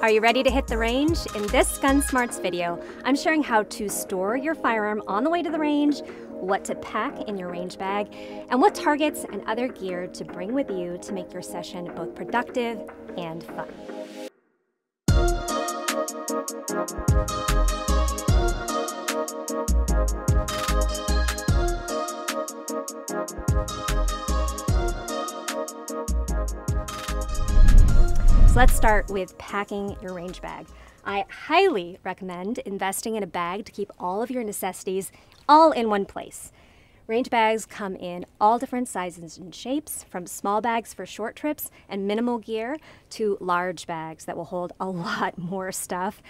Are you ready to hit the range? In this GUNSMARTS video, I'm sharing how to store your firearm on the way to the range, what to pack in your range bag, and what targets and other gear to bring with you to make your session both productive and fun. Let's start with packing your range bag. I highly recommend investing in a bag to keep all of your necessities all in one place. Range bags come in all different sizes and shapes, from small bags for short trips and minimal gear to large bags that will hold a lot more stuff.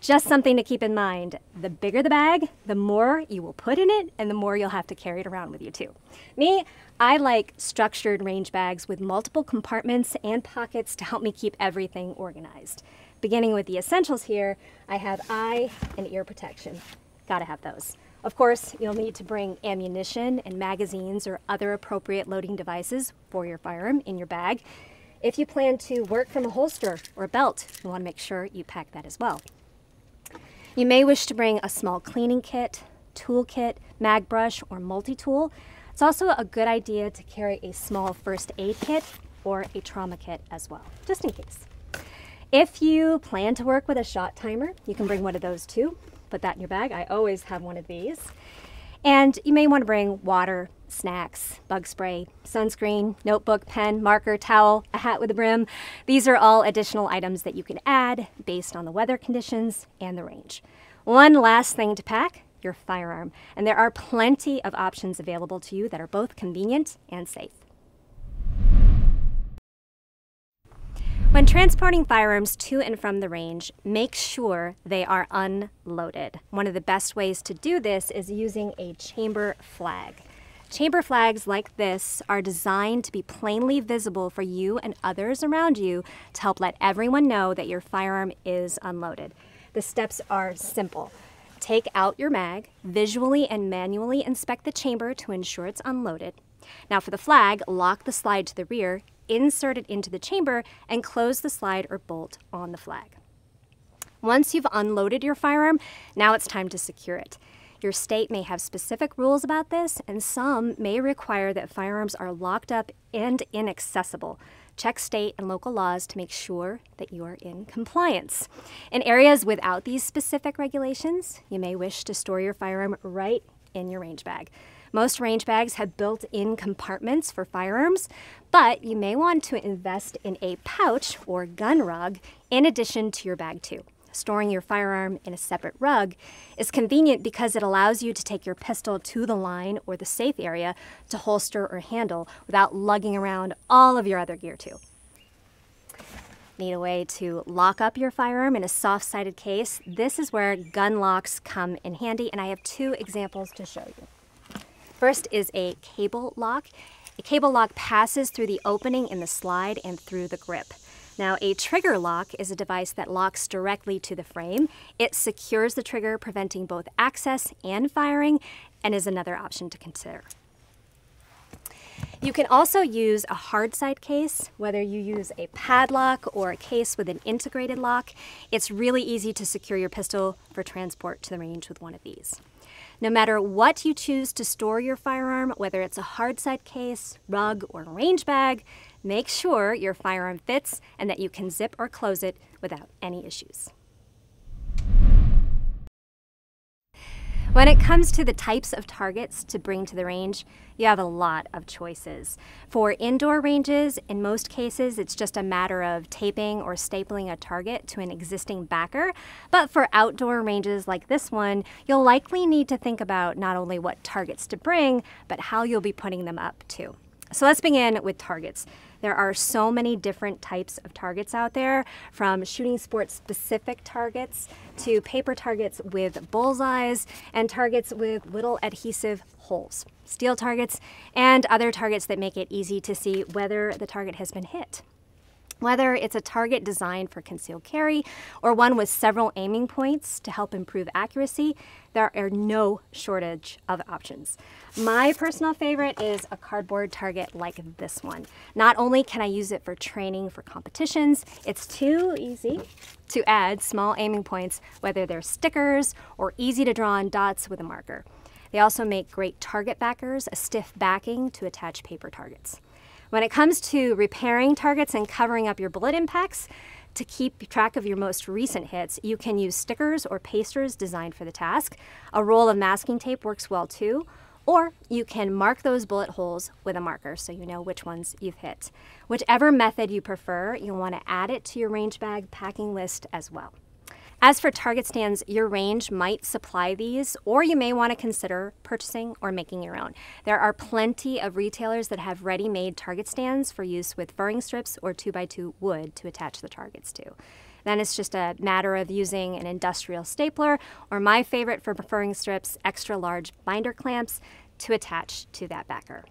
Just something to keep in mind, the bigger the bag, the more you will put in it and the more you'll have to carry it around with you too. Me, I like structured range bags with multiple compartments and pockets to help me keep everything organized. Beginning with the essentials here, I have eye and ear protection. Gotta have those. Of course, you'll need to bring ammunition and magazines or other appropriate loading devices for your firearm in your bag. If you plan to work from a holster or a belt, you want to make sure you pack that as well. You may wish to bring a small cleaning kit, toolkit, mag brush, or multi-tool. It's also a good idea to carry a small first aid kit or a trauma kit as well, just in case. If you plan to work with a shot timer, you can bring one of those too. Put that in your bag. I always have one of these. And you may want to bring water, snacks, bug spray, sunscreen, notebook, pen, marker, towel, a hat with a brim. These are all additional items that you can add based on the weather conditions and the range. One last thing to pack, your firearm. And there are plenty of options available to you that are both convenient and safe. When transporting firearms to and from the range, make sure they are unloaded. One of the best ways to do this is using a chamber flag. Chamber flags like this are designed to be plainly visible for you and others around you to help let everyone know that your firearm is unloaded. The steps are simple. Take out your mag, visually and manually inspect the chamber to ensure it's unloaded. Now for the flag, lock the slide to the rear, insert it into the chamber, and close the slide or bolt on the flag. Once you've unloaded your firearm, now it's time to secure it. Your state may have specific rules about this, and some may require that firearms are locked up and inaccessible. Check state and local laws to make sure that you are in compliance. In areas without these specific regulations, you may wish to store your firearm right in your range bag. Most range bags have built-in compartments for firearms, but you may want to invest in a pouch or gun rug in addition to your bag too. Storing your firearm in a separate rug is convenient because it allows you to take your pistol to the line or the safe area to holster or handle without lugging around all of your other gear too. Need a way to lock up your firearm in a soft-sided case? This is where gun locks come in handy, and I have two examples to show you. First is a cable lock. A cable lock passes through the opening in the slide and through the grip. Now, a trigger lock is a device that locks directly to the frame. It secures the trigger, preventing both access and firing, and is another option to consider. You can also use a hard side case, whether you use a padlock or a case with an integrated lock. It's really easy to secure your pistol for transport to the range with one of these. No matter what you choose to store your firearm, whether it's a hard side case, rug, or range bag, make sure your firearm fits and that you can zip or close it without any issues. When it comes to the types of targets to bring to the range, you have a lot of choices. For indoor ranges, in most cases, it's just a matter of taping or stapling a target to an existing backer. But for outdoor ranges like this one, you'll likely need to think about not only what targets to bring, but how you'll be putting them up too. So let's begin with targets. There are so many different types of targets out there, from shooting sports specific targets to paper targets with bullseyes and targets with little adhesive holes, steel targets, and other targets that make it easy to see whether the target has been hit. Whether it's a target designed for concealed carry or one with several aiming points to help improve accuracy, there are no shortage of options. My personal favorite is a cardboard target like this one. Not only can I use it for training for competitions, it's too easy to add small aiming points, whether they're stickers or easy to draw on dots with a marker. They also make great target backers, a stiff backing to attach paper targets. When it comes to repairing targets and covering up your bullet impacts, to keep track of your most recent hits, you can use stickers or pasters designed for the task. A roll of masking tape works well too, or you can mark those bullet holes with a marker so you know which ones you've hit. Whichever method you prefer, you'll want to add it to your range bag packing list as well. As for target stands, your range might supply these, or you may want to consider purchasing or making your own. There are plenty of retailers that have ready-made target stands for use with furring strips or 2x2 wood to attach the targets to. Then it's just a matter of using an industrial stapler, or my favorite for furring strips, extra large binder clamps to attach to that backer.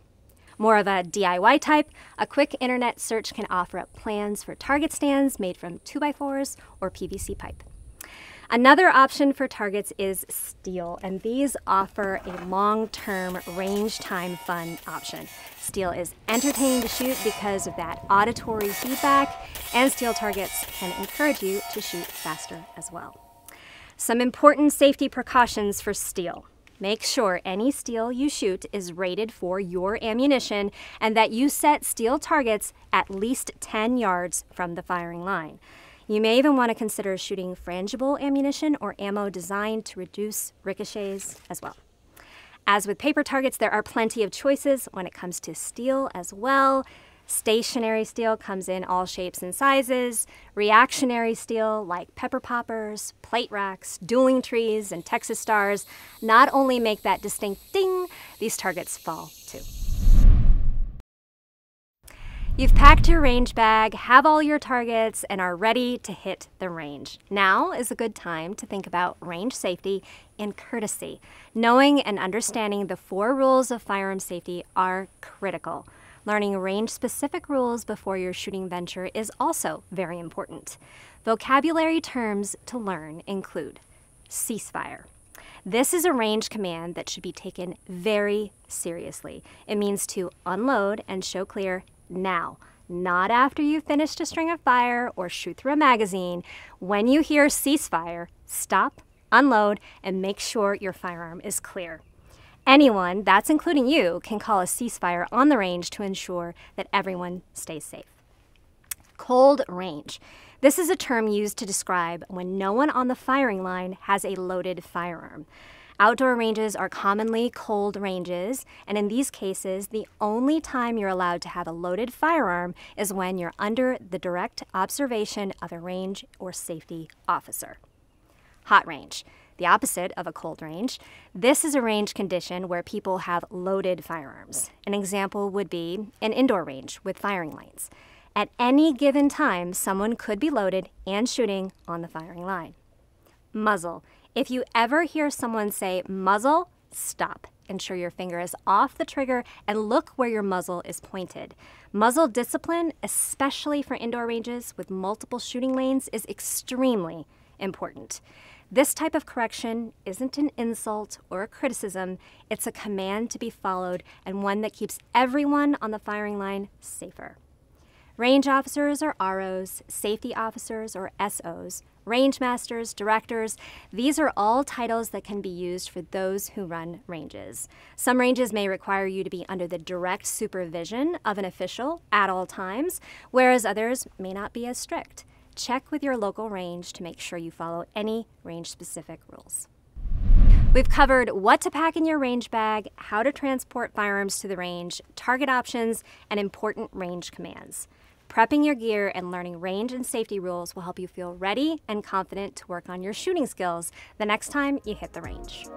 More of a DIY type, a quick internet search can offer up plans for target stands made from 2x4s or PVC pipe. Another option for targets is steel, and these offer a long-term range time fun option. Steel is entertaining to shoot because of that auditory feedback, and steel targets can encourage you to shoot faster as well. Some important safety precautions for steel. Make sure any steel you shoot is rated for your ammunition and that you set steel targets at least 10 yards from the firing line. You may even want to consider shooting frangible ammunition or ammo designed to reduce ricochets as well. As with paper targets, there are plenty of choices when it comes to steel as well. Stationary steel comes in all shapes and sizes. Reactionary steel like pepper poppers, plate racks, dueling trees, and Texas stars not only make that distinct ding, these targets fall too. You've packed your range bag, have all your targets, and are ready to hit the range. Now is a good time to think about range safety and courtesy. Knowing and understanding the 4 rules of firearm safety are critical. Learning range-specific rules before your shooting venture is also very important. Vocabulary terms to learn include ceasefire. This is a range command that should be taken very seriously. It means to unload and show clear now, not after you've finished a string of fire or shoot through a magazine. When you hear ceasefire, stop, unload, and make sure your firearm is clear. Anyone, that's including you, can call a ceasefire on the range to ensure that everyone stays safe. Cold range. This is a term used to describe when no one on the firing line has a loaded firearm. Outdoor ranges are commonly cold ranges, and in these cases, the only time you're allowed to have a loaded firearm is when you're under the direct observation of a range or safety officer. Hot range, the opposite of a cold range. This is a range condition where people have loaded firearms. An example would be an indoor range with firing lanes. At any given time, someone could be loaded and shooting on the firing line. Muzzle. If you ever hear someone say muzzle, stop. Ensure your finger is off the trigger and look where your muzzle is pointed. Muzzle discipline, especially for indoor ranges with multiple shooting lanes, is extremely important. This type of correction isn't an insult or a criticism. It's a command to be followed and one that keeps everyone on the firing line safer. Range officers or ROs, safety officers or SOs, range masters, directors, these are all titles that can be used for those who run ranges. Some ranges may require you to be under the direct supervision of an official at all times, whereas others may not be as strict. Check with your local range to make sure you follow any range-specific rules. We've covered what to pack in your range bag, how to transport firearms to the range, target options, and important range commands. Prepping your gear and learning range and safety rules will help you feel ready and confident to work on your shooting skills the next time you hit the range.